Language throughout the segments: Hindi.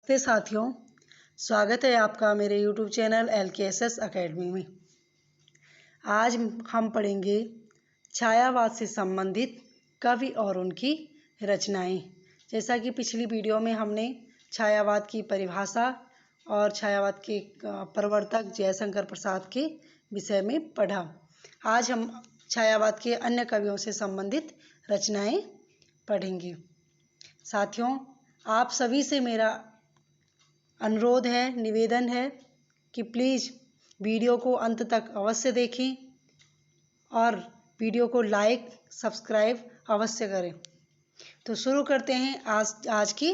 नमस्ते साथियों, स्वागत है आपका मेरे YouTube चैनल LKSS अकेडमी में। आज हम पढ़ेंगे छायावाद से संबंधित कवि और उनकी रचनाएं। जैसा कि पिछली वीडियो में हमने छायावाद की परिभाषा और छायावाद के प्रवर्तक जयशंकर प्रसाद के विषय में पढ़ा। आज हम छायावाद के अन्य कवियों से संबंधित रचनाएं पढ़ेंगे। साथियों, आप सभी से मेरा अनुरोध है, निवेदन है कि प्लीज़ वीडियो को अंत तक अवश्य देखें और वीडियो को लाइक सब्सक्राइब अवश्य करें। तो शुरू करते हैं आज की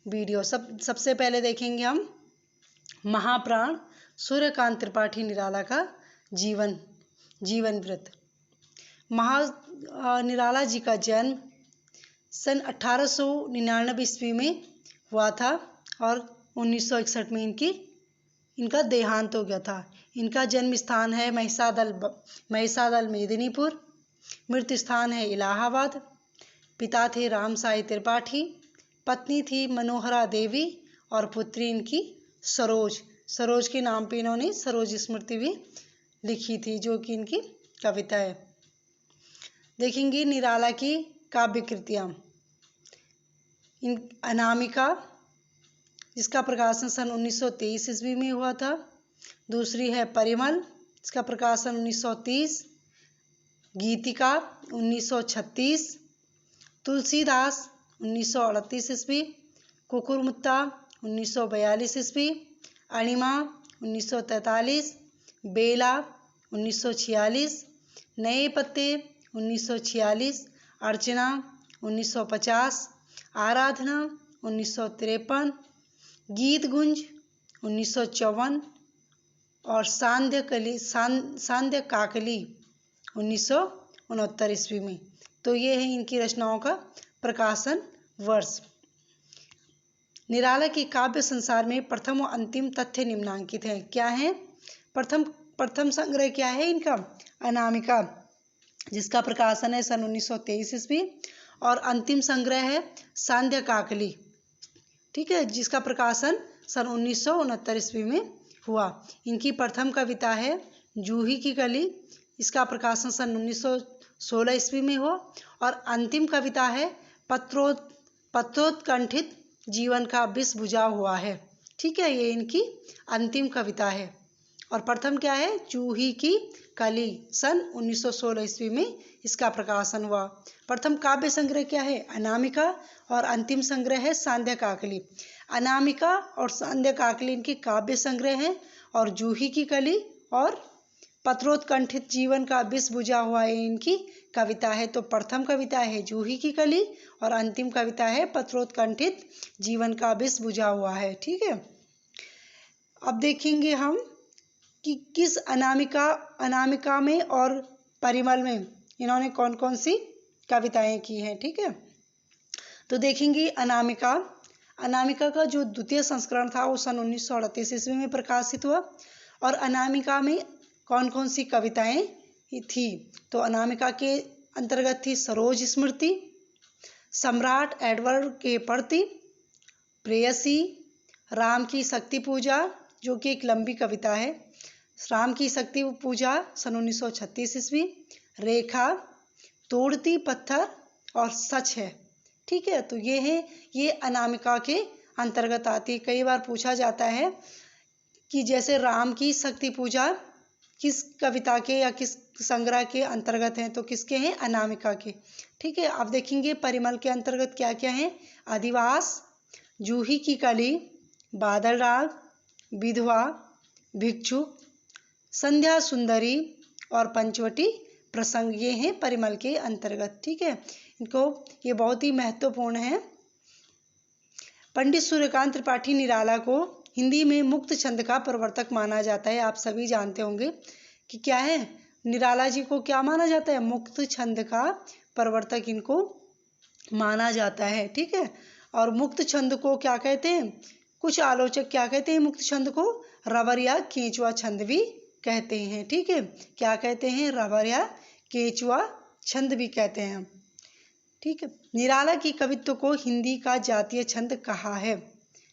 वीडियो। सबसे पहले देखेंगे हम महाप्राण सूर्यकांत त्रिपाठी निराला का जीवन वृत्त। निराला जी का जन्म सन 1899 ईस्वी में हुआ था और 1961 में इनका देहांत हो गया था। इनका जन्म स्थान है महिसादल मेदिनीपुर। मृत्यु स्थान है इलाहाबाद। पिता थे रामसाई त्रिपाठी, पत्नी थी मनोहरा देवी और पुत्री इनकी सरोज के नाम पे इन्होंने सरोज स्मृति भी लिखी थी, जो कि इनकी कविता है। देखेंगे निराला की काव्य कृतियाँ। अनामिका, जिसका प्रकाशन सन 1923 ईस्वी में हुआ था। दूसरी है परिमल, जिसका प्रकाशन 1930। गीतिका 1936। तुलसीदास 1938 ईस्वी। कुकुरमुत्ता 1942 ईस्वी। अणिमा 1943। बेला 1946। नए पत्ते 1946। अर्चना 1950। आराधना 1953। गीत गुंज 1954 और सांध्य काकली 1969 ईस्वी में। तो ये है इनकी रचनाओं का प्रकाशन वर्ष। निराला के काव्य संसार में प्रथम और अंतिम तथ्य निम्नांकित हैं। क्या है? प्रथम संग्रह क्या है इनका? अनामिका, जिसका प्रकाशन है सन 1923 ईस्वी। और अंतिम संग्रह है सांध्य काकली, ठीक है, जिसका प्रकाशन सन 1969 ईस्वी में हुआ। इनकी प्रथम कविता है जूही की कली, इसका प्रकाशन सन 1916 ईस्वी में हुआ। और अंतिम कविता है पत्रोत्कंठित जीवन का विष बुझा हुआ है, ठीक है, ये इनकी अंतिम कविता है। और प्रथम क्या है? जूही की कली, सन 1916 ईस्वी में इसका प्रकाशन हुआ। प्रथम काव्य संग्रह क्या है? अनामिका। और अंतिम संग्रह है सांध्य काकली। अनामिका और सांध्य काकली इनकी काव्य संग्रह हैं। और जूही की कली और पत्रोत्कंठित जीवन का विष बुझा हुआ है इनकी कविता है। तो प्रथम कविता है जूही की कली और अंतिम कविता है पत्रोत्कंठित जीवन का विष बुझा हुआ है, ठीक है। अब देखेंगे हम कि किस अनामिका में और परिमल में इन्होंने कौन कौन सी कविताएं की हैं, ठीक है। तो देखेंगे अनामिका का जो द्वितीय संस्करण था वो सन 1938 ईस्वी में प्रकाशित हुआ। और अनामिका में कौन कौन सी कविताएं थी? तो अनामिका के अंतर्गत थी सरोज स्मृति, सम्राट एडवर्ड के प्रति, प्रेयसी, राम की शक्ति पूजा, जो कि एक लंबी कविता है, राम की शक्ति पूजा सन 1936 ईस्वी, रेखा, तोड़ती पत्थर और सच है, ठीक है। तो ये अनामिका के अंतर्गत आती है। कई बार पूछा जाता है कि जैसे राम की शक्ति पूजा किस कविता के या किस संग्रह के अंतर्गत हैं, तो किसके हैं? अनामिका के, ठीक है। अब देखेंगे परिमल के अंतर्गत क्या क्या है? अधिवास, जूही की कली, बादल राग, विधवा, भिक्षुक, संध्या सुंदरी और पंचवटी प्रसंग, ये हैं परिमल के अंतर्गत, ठीक है। ये बहुत ही महत्वपूर्ण है। पंडित सूर्यकांत त्रिपाठी निराला को हिंदी में मुक्त छंद का प्रवर्तक माना जाता है। आप सभी जानते होंगे कि क्या है, निराला जी को क्या माना जाता है? मुक्त छंद का प्रवर्तक इनको माना जाता है, ठीक है। और मुक्त छंद को क्या कहते हैं? कुछ आलोचक क्या कहते हैं? मुक्त छंद को रबर या केंचुआ छंद भी कहते हैं, ठीक है। क्या कहते हैं? रबर या केंचुआ छंद भी कहते हैं, ठीक है। निराला की कवित्व को हिंदी का जातीय छंद कहा है,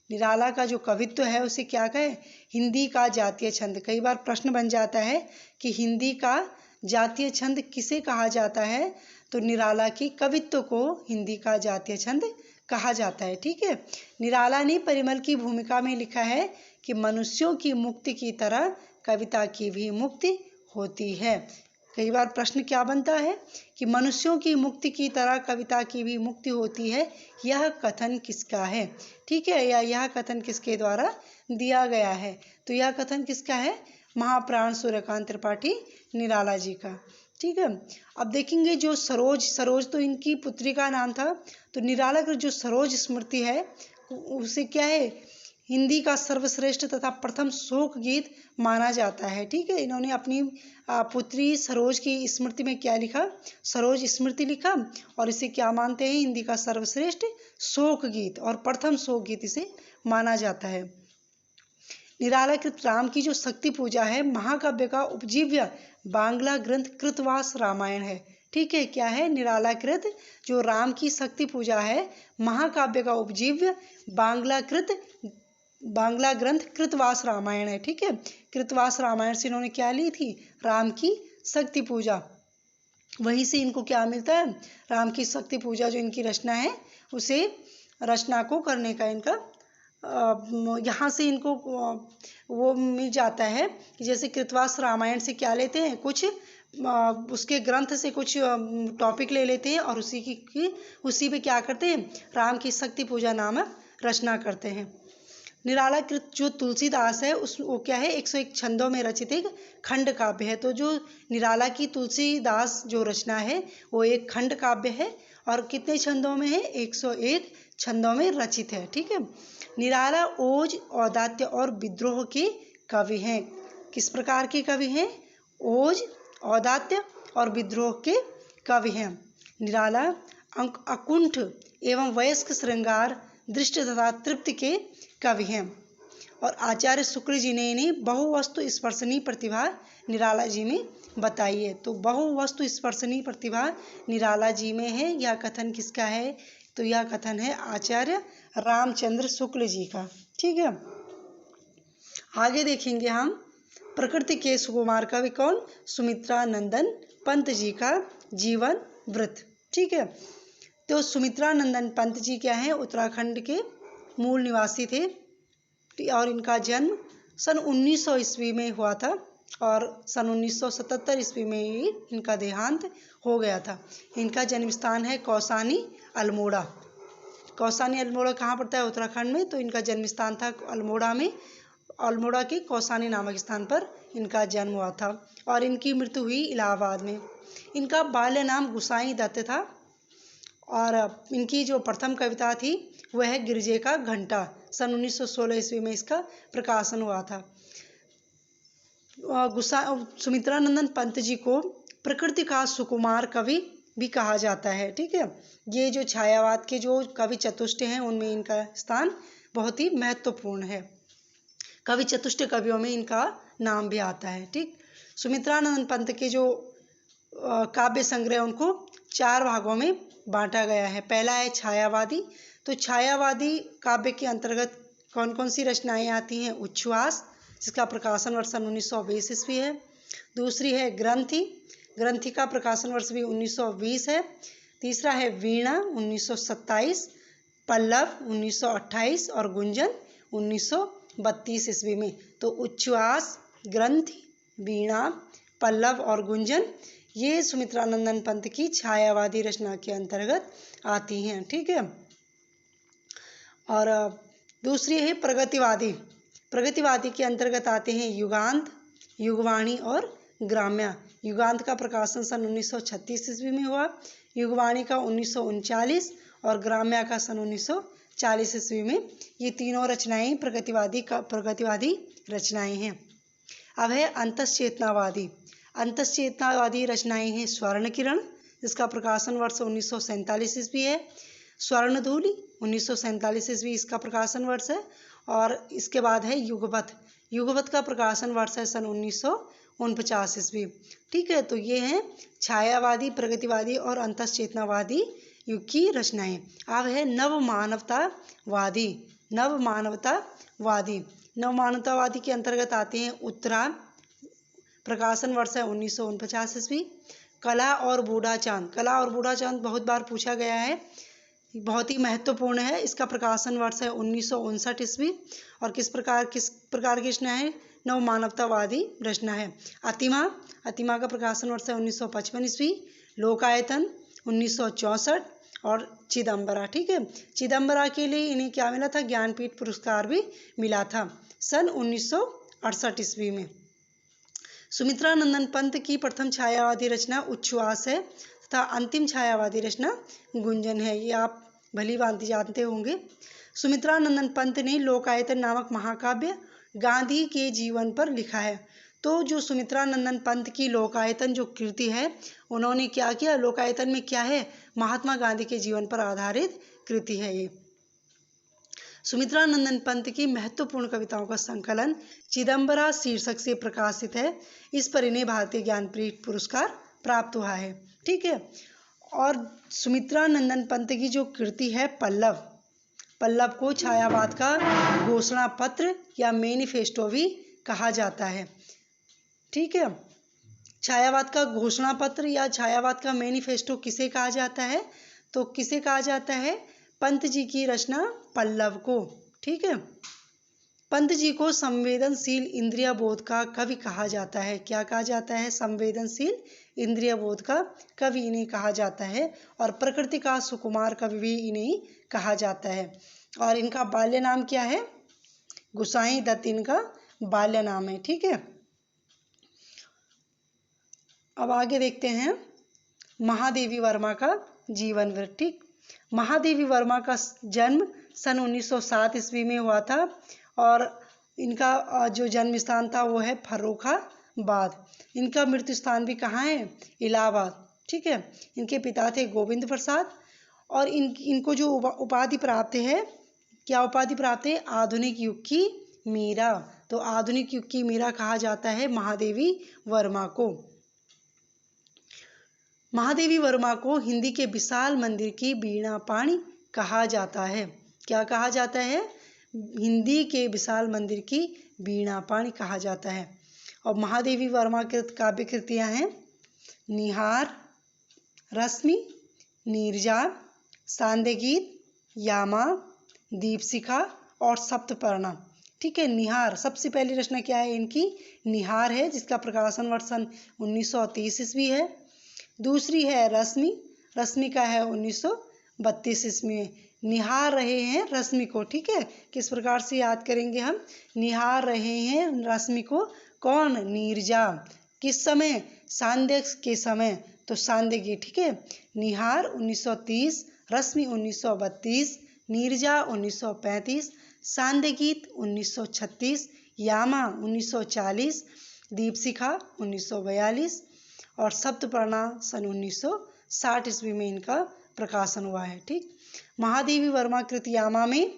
निराला का जो कवित्व है उसे क्या कहें? हिंदी का जातीय छंद। कई बार प्रश्न बन जाता है कि हिंदी का जातीय छंद किसे कहा जाता है, तो निराला की कवित्व को हिंदी का जातीय छंद कहा जाता है। ठीक है। निराला ने परिमल की भूमिका में लिखा है कि मनुष्यों की मुक्ति की तरह कविता की भी मुक्ति होती है। कई बार प्रश्न क्या बनता है कि मनुष्यों की मुक्ति की तरह कविता की भी मुक्ति होती है, यह कथन किसका है? ठीक है, या यह कथन किसके द्वारा दिया गया है? तो यह कथन किसका है? महाप्राण सूर्यकांत त्रिपाठी निराला जी का। ठीक है। अब देखेंगे जो सरोज तो इनकी पुत्री का नाम था, तो निराला का जो सरोज स्मृति है उसे क्या है? हिंदी का सर्वश्रेष्ठ तथा प्रथम शोक गीत माना जाता है। ठीक है। इन्होंने अपनी पुत्री सरोज की स्मृति में क्या लिखा? सरोज स्मृति लिखा, और इसे क्या मानते हैं? हिंदी का सर्वश्रेष्ठ शोक गीत और प्रथम शोक गीत इसे माना जाता है। निराला कृत राम की जो शक्ति पूजा है, महाकाव्य का उपजीव्य बांग्ला ग्रंथ कृतवास रामायण है। ठीक है। क्या है? निराला कृत जो राम की शक्ति पूजा है, महाकाव्य का उपजीव्य बांग्ला ग्रंथ कृतवास रामायण है। ठीक है। कृतवास रामायण से इन्होंने क्या ली थी? राम की शक्ति पूजा। वहीं से इनको क्या मिलता है? राम की शक्ति पूजा जो इनकी रचना है, उसे रचना को करने का इनका यहाँ से इनको वो मिल जाता है कि जैसे कृतवास रामायण से क्या लेते हैं? कुछ उसके ग्रंथ से कुछ टॉपिक ले लेते हैं और उसी पे क्या करते हैं? राम की शक्ति पूजा नामक रचना करते हैं। निराला कृत जो तुलसीदास है वो क्या है? 101 छंदों में रचित एक खंड काव्य है। तो जो निराला की तुलसीदास जो रचना है वो एक खंड काव्य है और कितने छंदों में है? 101 छंदों में रचित है। ठीक है। निराला ओज, औदात्य और विद्रोह के कवि हैं। किस प्रकार के कवि हैं? ओज, औदात्य और विद्रोह के कवि हैं। निराला अकुंठ एवं वयस्क श्रृंगार, दृष्ट तथा तृप्ति के कवि हैं। और आचार्य शुक्ल जी ने इन्हें बहुवस्तु स्पर्शनीय प्रतिभा निराला जी में बताई है। तो बहुवस्तु स्पर्शनीय प्रतिभा निराला जी में है, यह कथन किसका है? तो यह कथन है आचार्य रामचंद्र शुक्ल जी का। ठीक है। आगे देखेंगे हम प्रकृति के सुकुमार कवि कौन? सुमित्रा नंदन पंत जी का जीवन वृत्त। ठीक है। तो सुमित्रा नंदन पंत जी क्या है? उत्तराखंड के मूल निवासी थे और इनका जन्म सन 1900 ईस्वी में हुआ था और सन 1977 ईस्वी में ही इनका देहांत हो गया था। इनका जन्म स्थान है कौसानी अल्मोड़ा। कौसानी अल्मोड़ा कहाँ पड़ता है? उत्तराखंड में। तो इनका जन्म स्थान था अल्मोड़ा में। अल्मोड़ा के कौसानी नामक स्थान पर इनका जन्म हुआ था और इनकी मृत्यु हुई इलाहाबाद में। इनका बाल्य नाम गुसाई दत्त था और इनकी जो प्रथम कविता थी वह है गिरजे का घंटा। सन 1916 ईस्वी में इसका प्रकाशन हुआ था। सुमित्रा नंदन पंत जी को प्रकृति का सुकुमार कवि भी कहा जाता है। ठीक है। ये जो छायावाद के जो कवि चतुष्ट हैं उनमें इनका स्थान बहुत ही महत्वपूर्ण है। कवि चतुष्ट कवियों में इनका नाम भी आता है। ठीक। सुमित्रा नंदन पंत के जो काव्य संग्रह उनको 4 भागों में बांटा गया है। पहला है छायावादी। तो छायावादी काव्य के अंतर्गत कौन कौन सी रचनाएं आती हैं? उच्छ्वास, जिसका प्रकाशन वर्ष सन 1920 ईस्वी है। दूसरी है ग्रंथि। ग्रंथि का प्रकाशन वर्ष भी 1920 है। तीसरा है वीणा 1927, पल्लव 1928 और गुंजन 1932 ईस्वी में। तो उच्छ्वास, ग्रंथि, वीणा, पल्लव और गुंजन ये सुमित्रा नंदन पंत की छायावादी रचना के अंतर्गत आती हैं। ठीक है। और दूसरी है प्रगतिवादी। प्रगतिवादी के अंतर्गत आते हैं युगांत, युगवाणी और ग्राम्या। युगांत का प्रकाशन सन 1936 ईस्वी में हुआ, युगवाणी का 1939 और ग्राम्या का सन 1940 ईस्वी में। ये तीनों रचनाएं प्रगतिवादी रचनाएं हैं। अब है अंतश्चेतनावादी। अंतश्चेतनावादी रचनाएं हैं स्वर्ण किरण, जिसका प्रकाशन वर्ष 1947 ईस्वी है। स्वर्णधूलि 1947 ईस्वी इसका प्रकाशन वर्ष है। और इसके बाद है युगपथ। युगपथ का प्रकाशन वर्ष है सन 1949 ईस्वी। ठीक है। तो ये हैं छायावादी, प्रगतिवादी और अंतश्चेतनावादी युग की रचनाएं। अब है नव मानवतावादी। नव मानवतावादी। नव मानवतावादी के अंतर्गत आते हैं उत्तरायण, प्रकाशन वर्ष है 1949 ईस्वी। कला और बूढ़ा चांद। कला और बूढ़ा चांद बहुत बार पूछा गया है, बहुत ही महत्वपूर्ण है। इसका प्रकाशन वर्ष है 1959 ईस्वी और किस प्रकार की रचना है? नव मानवतावादी रचना है। अतिमा। अतिमा का प्रकाशन वर्ष है 1955 ईस्वी। लोकायतन 1964 और चिदम्बरा। ठीक है, चिदम्बरा के लिए इन्हें क्या मिला था? ज्ञानपीठ पुरस्कार भी मिला था सन 1968 ईस्वी में। सुमित्रा नंदन पंत की प्रथम छायावादी रचना उच्छ्वास है तथा अंतिम छायावादी रचना गुंजन है। ये आप भली भांति जानते होंगे। सुमित्रा नंदन पंत ने लोकायतन नामक महाकाव्य गांधी के जीवन पर लिखा है। तो जो सुमित्रा नंदन पंत की लोकायतन जो कृति है, उन्होंने क्या किया? लोकायतन में क्या है? महात्मा गांधी के जीवन पर आधारित कृति है ये। सुमित्रा नंदन पंत की महत्वपूर्ण कविताओं का संकलन चिदम्बरा शीर्षक से प्रकाशित है। इस पर इन्हें भारतीय ज्ञानपीठ पुरस्कार प्राप्त हुआ है। ठीक है, और सुमित्रा नंदन पंत की जो कृति है पल्लव, पल्लव को छायावाद का घोषणा पत्र या मैनिफेस्टो भी कहा जाता है। ठीक है, छायावाद का घोषणा पत्र या छायावाद का मैनिफेस्टो किसे कहा जाता है? तो किसे कहा जाता है? पंत जी की रचना पल्लव को। ठीक है, पंत जी को संवेदनशील इंद्रिय बोध का कवि कहा जाता है। क्या कहा जाता है? संवेदनशील इंद्रिय बोध का कवि इन्हें कहा जाता है और प्रकृति का सुकुमार कवि भी इन्हें कहा जाता है। और इनका बाल्य नाम क्या है? गुसाई दत्त इनका बाल्य नाम है। ठीक है, अब आगे देखते हैं महादेवी वर्मा का जीवन वृत्त। ठीक, महादेवी वर्मा का जन्म सन 1907 ईस्वी में हुआ था और इनका जो जन्म स्थान था वो है फर्रुखाबाद। इनका मृत्यु स्थान भी कहाँ है? इलाहाबाद। ठीक है, इनके पिता थे गोविंद प्रसाद और इनको जो उपाधि प्राप्त है, क्या उपाधि प्राप्त है? आधुनिक युग की मीरा। तो आधुनिक युग की मीरा कहा जाता है महादेवी वर्मा को। महादेवी वर्मा को हिंदी के विशाल मंदिर की वीणा पाणी कहा जाता है। क्या कहा जाता है? हिंदी के विशाल मंदिर की वीणा पाणी कहा जाता है। और महादेवी वर्मा कृत काव्य कृतियाँ हैं निहार, रश्मि, नीरजा, सांध्य गीत, यामा, दीपशिखा और सप्तपर्णा। ठीक है, निहार सबसे पहली रचना क्या है इनकी? निहार है, जिसका प्रकाशन वर्ष सन 1930 ईस्वी है। दूसरी है रश्मि, रश्मि का है 1932 ईस्वी में। निहार रहे हैं रश्मि को। ठीक है, किस प्रकार से याद करेंगे हम? निहार रहे हैं रश्मि को। कौन? नीरजा। किस समय? सांध्य के समय, तो सांध्य गीत। ठीक है, निहार 1930, रश्मि 1932, नीरजा 1935, सांध्य गीत 1936, यामा 1940, दीपशिखा 1942 और सप्तपर्णा सन 1960 ईस्वी में इनका प्रकाशन हुआ है। ठीक, महादेवी वर्मा कृत यामा में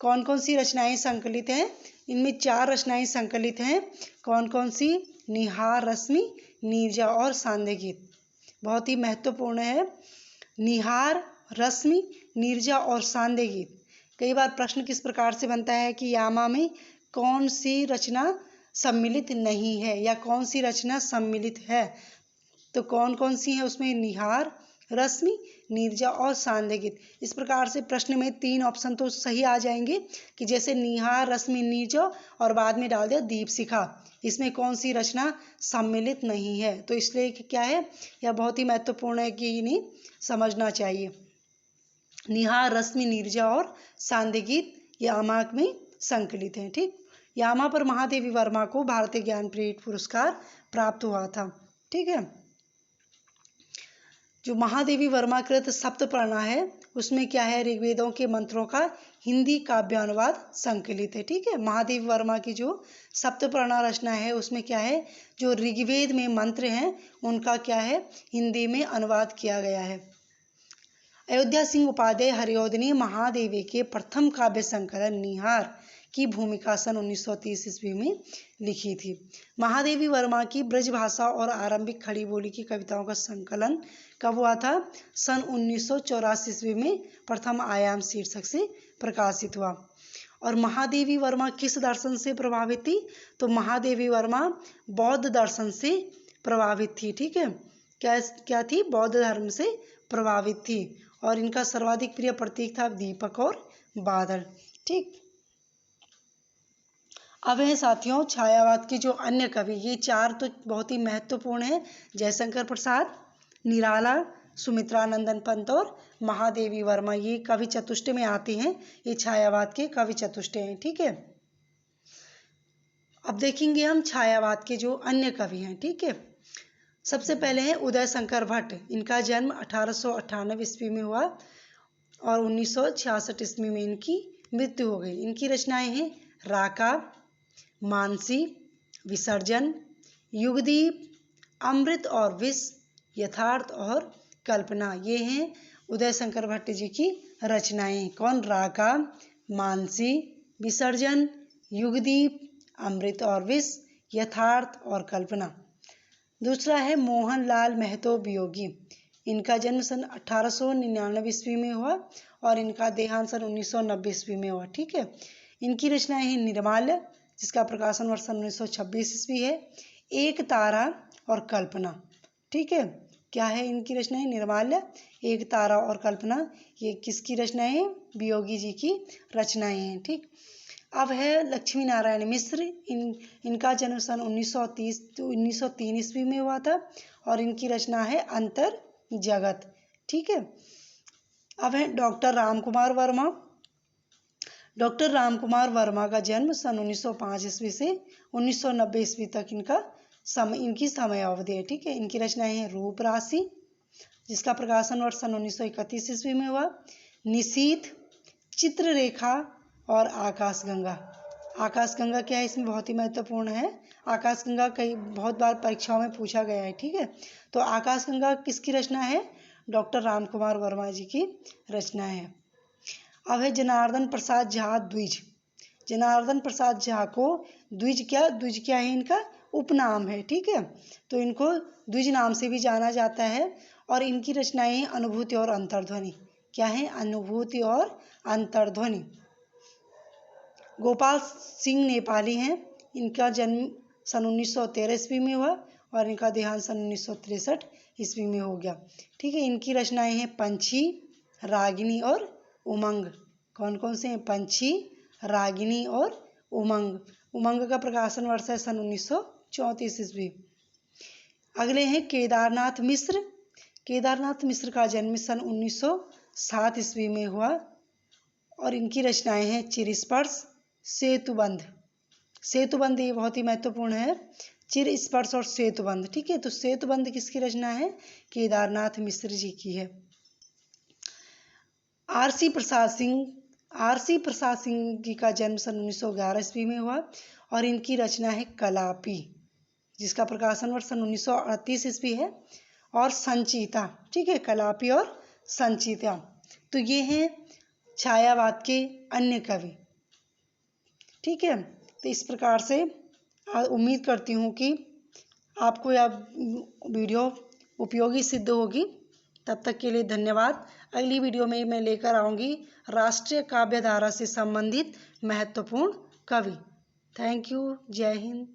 कौन कौन सी रचनाएं संकलित हैं? इनमें 4 रचनाएं संकलित हैं। कौन कौन सी? निहार, रश्मि, नीरजा और सांध्य गीत। बहुत ही महत्वपूर्ण है। निहार, रश्मि, नीरजा और सांध्य गीत। कई बार प्रश्न किस प्रकार से बनता है कि यामा में कौन सी रचना सम्मिलित नहीं है या कौन सी रचना सम्मिलित है? तो कौन कौन सी है उसमें? निहार, रश्मि, नीरजा और सांध्य गीत। इस प्रकार से प्रश्न में 3 ऑप्शन तो सही आ जाएंगे कि जैसे निहार, रश्मि, नीरजा और बाद में डाल दिया दीपशिखा। इसमें कौन सी रचना सम्मिलित नहीं है? तो इसलिए क्या है, यह बहुत ही महत्वपूर्ण है कि इन्हें समझना चाहिए। निहार, रश्मि, नीरजा और सांध्य गीत यामा में संकलित हैं। ठीक, यामा पर महादेवी वर्मा को भारतीय ज्ञानपीठ पुरस्कार प्राप्त हुआ था। ठीक है, जो महादेवी वर्मा कृत सप्तपर्णा है उसमें क्या है? ऋग्वेदों के मंत्रों का हिंदी काव्यानुवाद संकलित है। ठीक है, महादेवी वर्मा की जो सप्तपर्णा रचना है उसमें क्या है? जो ऋग्वेद में मंत्र हैं उनका क्या है? हिंदी में अनुवाद किया गया है। अयोध्या सिंह उपाध्याय हरिऔध ने महादेवी के प्रथम काव्य संकलन निहार की भूमिका सन 1930 ईस्वी में लिखी थी। महादेवी वर्मा की ब्रजभाषा और आरंभिक खड़ी बोली की कविताओं का संकलन कब हुआ था? सन 1984 ईस्वी में प्रथम आयाम शीर्षक से प्रकाशित हुआ। और महादेवी वर्मा किस दर्शन से प्रभावित थी? तो महादेवी वर्मा बौद्ध दर्शन से प्रभावित थी। ठीक है, क्या थी? बौद्ध धर्म से प्रभावित थी। और इनका सर्वाधिक प्रिय प्रतीक था दीपक और बादल। ठीक, अब है साथियों छायावाद के जो अन्य कवि, ये चार तो बहुत ही महत्वपूर्ण हैं, जयशंकर प्रसाद, निराला, सुमित्रानंदन पंत और महादेवी वर्मा। ये कवि चतुष्ट में आते हैं, ये छायावाद के कवि चतुष्ट हैं। ठीक है, अब देखेंगे हम छायावाद के जो अन्य कवि हैं। ठीक है, सबसे पहले हैं उदय शंकर भट्ट। इनका जन्म 1898 ईस्वी में हुआ और 1966 ईस्वी में इनकी मृत्यु हो गई। इनकी रचनाएं हैं राका, मानसी, विसर्जन, युगदीप, अमृत और विष, यथार्थ और कल्पना। ये हैं उदय शंकर भट्ट जी की रचनाएं। कौन? राका, मानसी, विसर्जन, युगदीप, अमृत और विष, यथार्थ और कल्पना। दूसरा है मोहनलाल महतो वियोगी। इनका जन्म सन 1899 ईस्वी में हुआ और इनका देहांत सन 1990 ईस्वी में हुआ। ठीक है, इनकी रचनाएं हैं निर्माल्य, जिसका प्रकाशन वर्ष सन 1926 ईस्वी है, एक तारा और कल्पना। ठीक है, क्या है इनकी रचनाएं? निर्माल्य, एक तारा और कल्पना। ये किसकी रचनाएं हैं? वियोगी जी की रचनाएं हैं। ठीक, अब है लक्ष्मी नारायण मिश्र। इनका जन्म सन 1903 ईस्वी में हुआ था और इनकी रचना है अंतर जगत। ठीक है, अब है डॉक्टर रामकुमार वर्मा। डॉक्टर रामकुमार वर्मा का जन्म सन 1905 ईस्वी से 1990 ईस्वी तक इनकी समय अवधि है। ठीक है, इनकी रचनाएं हैं रूप राशि, जिसका प्रकाशन वर्ष सन 1931 ईस्वी में हुआ, निशीथ, चित्ररेखा और आकाशगंगा। आकाशगंगा क्या है? इसमें बहुत ही महत्वपूर्ण है। आकाशगंगा कई बहुत बार परीक्षाओं में पूछा गया है। ठीक है, तो आकाशगंगा किसकी रचना है? डॉक्टर रामकुमार वर्मा जी की रचना है। अब है जनार्दन प्रसाद झा द्विज। जनार्दन प्रसाद झा को द्विज क्या है? इनका उपनाम है। ठीक है, तो इनको द्विज नाम से भी जाना जाता है और इनकी रचनाएं हैं अनुभूति और अंतर्ध्वनि। क्या है? अनुभूति और अंतर्ध्वनि। गोपाल सिंह नेपाली हैं। इनका जन्म सन 1913 ईस्वी में हुआ और इनका देहांत सन 1963 ईस्वी में हो गया। ठीक है, इनकी रचनाएं हैं पंछी, रागिनी और उमंग। कौन कौन से हैं? पंछी, रागिनी और उमंग। उमंग का प्रकाशन वर्ष है सन 1934 ईस्वी। अगले हैं केदारनाथ मिश्र। केदारनाथ मिश्र का जन्म सन 1907 ईस्वी में हुआ और इनकी रचनाएं हैं चिरस्पर्श, सेतुबंध। सेतुबंध ये बहुत ही महत्वपूर्ण है, चिरस्पर्श और सेतुबंध। ठीक है, तो सेतुबंध किसकी रचना है? केदारनाथ मिश्र जी की है। आरसी प्रसाद सिंह जी का जन्म सन 1911 ईस्वी में हुआ और इनकी रचना है कलापी, जिसका प्रकाशन वर्ष सन 1938 ईस्वी है, और संचिता। ठीक है, कलापी और संचिता। तो ये हैं छायावाद के अन्य कवि। ठीक है, तो इस प्रकार से उम्मीद करती हूँ कि आपको यह वीडियो उपयोगी सिद्ध होगी। तब तक के लिए धन्यवाद। अगली वीडियो में मैं लेकर आऊँगी राष्ट्रीय काव्य धारा से संबंधित महत्वपूर्ण कवि। Thank you. जय हिंद।